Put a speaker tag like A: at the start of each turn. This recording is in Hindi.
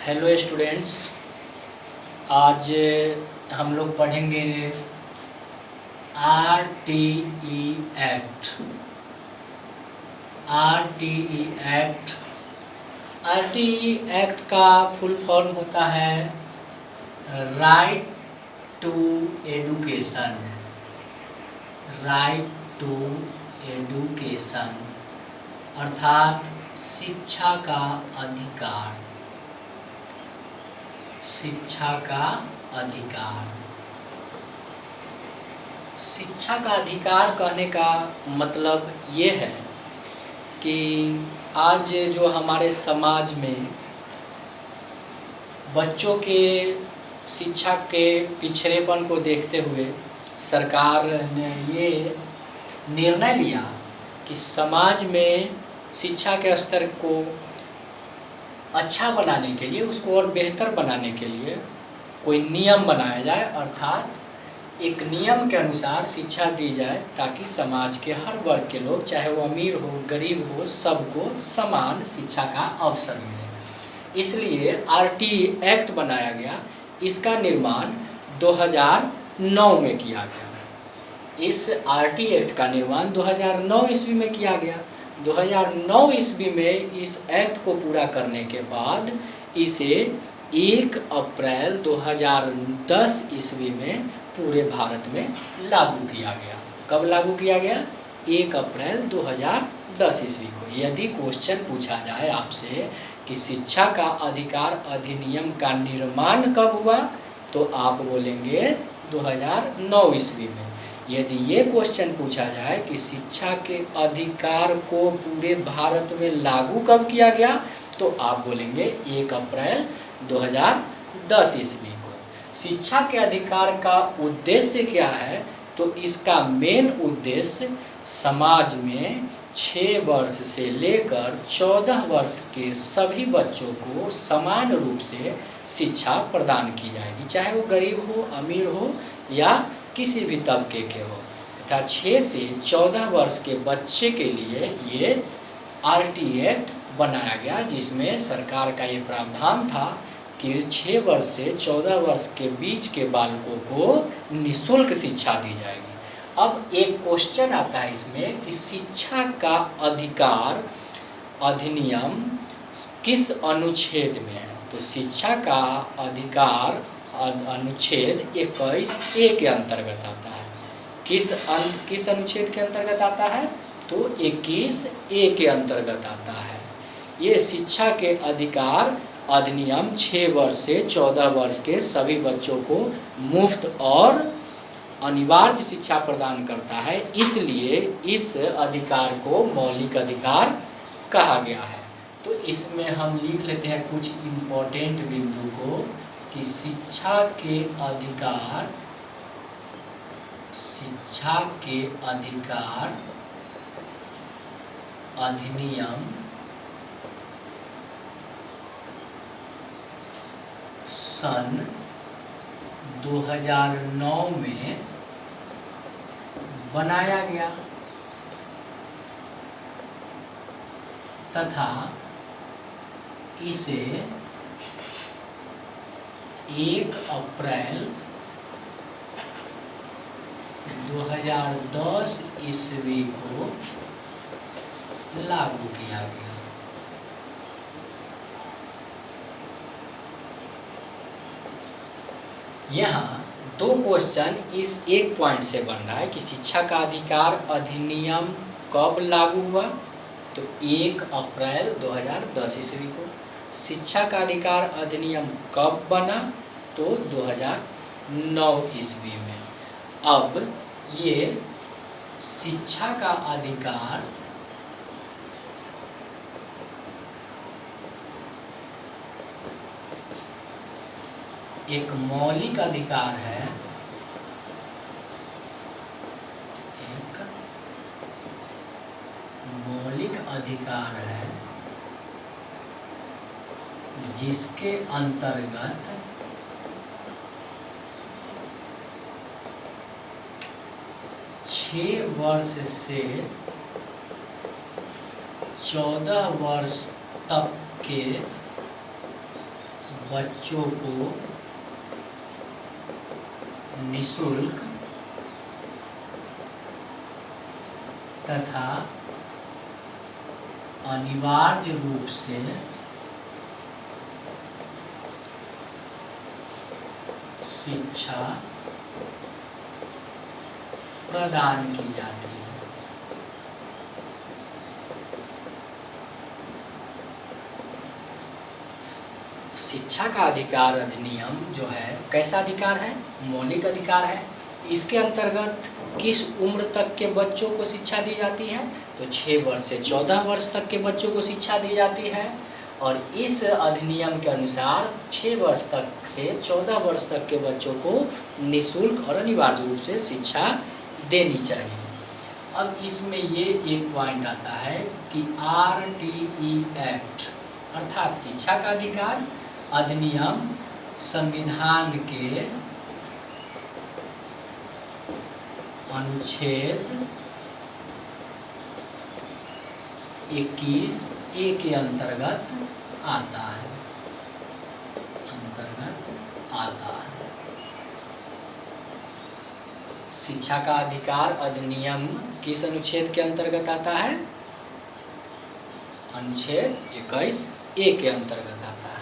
A: हेलो स्टूडेंट्स, आज हम लोग पढ़ेंगे आरटीई एक्ट। आरटीई एक्ट का फुल फॉर्म होता है right to education. Right to education अर्थात शिक्षा का अधिकार। शिक्षा का अधिकार। शिक्षा का अधिकार कहने का मतलब ये है कि आज जो हमारे समाज में बच्चों के शिक्षा के पिछड़ेपन को देखते हुए सरकार ने ये निर्णय लिया कि समाज में शिक्षा के स्तर को अच्छा बनाने के लिए, उसको और बेहतर बनाने के लिए कोई नियम बनाया जाए, अर्थात एक नियम के अनुसार शिक्षा दी जाए ताकि समाज के हर वर्ग के लोग, चाहे वो अमीर हो गरीब हो, सबको समान शिक्षा का अवसर मिले। इसलिए आरटीई एक्ट बनाया गया। इसका निर्माण 2009 में किया गया। इस आरटीई एक्ट का निर्माण 2009 ईस्वी में किया गया। 2009 ईस्वी में इस एक्ट को पूरा करने के बाद इसे 1 अप्रैल 2010 ईस्वी में पूरे भारत में लागू किया गया। कब लागू किया गया? 1 अप्रैल 2010 ईस्वी को। यदि क्वेश्चन पूछा जाए आपसे कि शिक्षा का अधिकार अधिनियम का निर्माण कब हुआ, तो आप बोलेंगे 2009 ईस्वी में। यदि ये क्वेश्चन पूछा जाए कि शिक्षा के अधिकार को पूरे भारत में लागू कब किया गया, तो आप बोलेंगे 1 अप्रैल 2010 ईस्वी को। शिक्षा के अधिकार का उद्देश्य क्या है? तो इसका मेन उद्देश्य समाज में 6 वर्ष से लेकर 14 वर्ष के सभी बच्चों को समान रूप से शिक्षा प्रदान की जाएगी, चाहे वो गरीब हो, अमीर हो या किसी भी तबके के हो। तथा 6 से 14 वर्ष के बच्चे के लिए ये आरटीई एक्ट बनाया गया, जिसमें सरकार का ये प्रावधान था कि 6 वर्ष से 14 वर्ष के बीच के बालकों को निःशुल्क शिक्षा दी जाएगी। अब एक क्वेश्चन आता है इसमें कि शिक्षा का अधिकार अधिनियम किस अनुच्छेद में है? तो शिक्षा का अधिकार अनुच्छेद 21A के अंतर्गत आता है। किस अनुच्छेद के अंतर्गत आता है? तो 21A के अंतर्गत आता है। ये शिक्षा के अधिकार अधिनियम 6 वर्ष से 14 वर्ष के सभी बच्चों को मुफ्त और अनिवार्य शिक्षा प्रदान करता है, इसलिए इस अधिकार को मौलिक अधिकार कहा गया है। तो इसमें हम लिख लेते हैं कुछ इम्पोर्टेंट बिंदु को कि शिक्षा के अधिकार अधिनियम सन 2009 में बनाया गया तथा इसे 1 अप्रैल 2010 ईस्वी को लागू किया गया। यहाँ 2 क्वेश्चन इस एक पॉइंट से बन रहा है कि शिक्षा का अधिकार अधिनियम कब लागू हुआ, तो 1 अप्रैल 2010 ईस्वी को। शिक्षा का अधिकार अधिनियम कब बना, तो 2009 ईस्वी में। अब ये शिक्षा का अधिकार एक मौलिक अधिकार है, एक मौलिक अधिकार है जिसके अंतर्गत 6 वर्ष से 14 वर्ष तक के बच्चों को निःशुल्क तथा अनिवार्य रूप से शिक्षा प्रदान की जाती है। शिक्षा का अधिकार अधिनियम जो है कैसा अधिकार है? मौलिक अधिकार है। इसके अंतर्गत किस उम्र तक के बच्चों को शिक्षा दी जाती है? तो 6 वर्ष से 14 वर्ष तक के बच्चों को शिक्षा दी जाती है। और इस अधिनियम के अनुसार 6 वर्ष तक से 14 वर्ष तक के बच्चों को निःशुल्क और अनिवार्य रूप से शिक्षा देनी चाहिए। अब इसमें ये एक पॉइंट आता है कि RTE एक्ट अर्थात शिक्षा का अधिकार अधिनियम संविधान के अनुच्छेद 21A के अंतर्गत आता है। शिक्षा का अधिकार अधिनियम किस अनुच्छेद के अंतर्गत आता है? अनुच्छेद 21A के अंतर्गत आता है।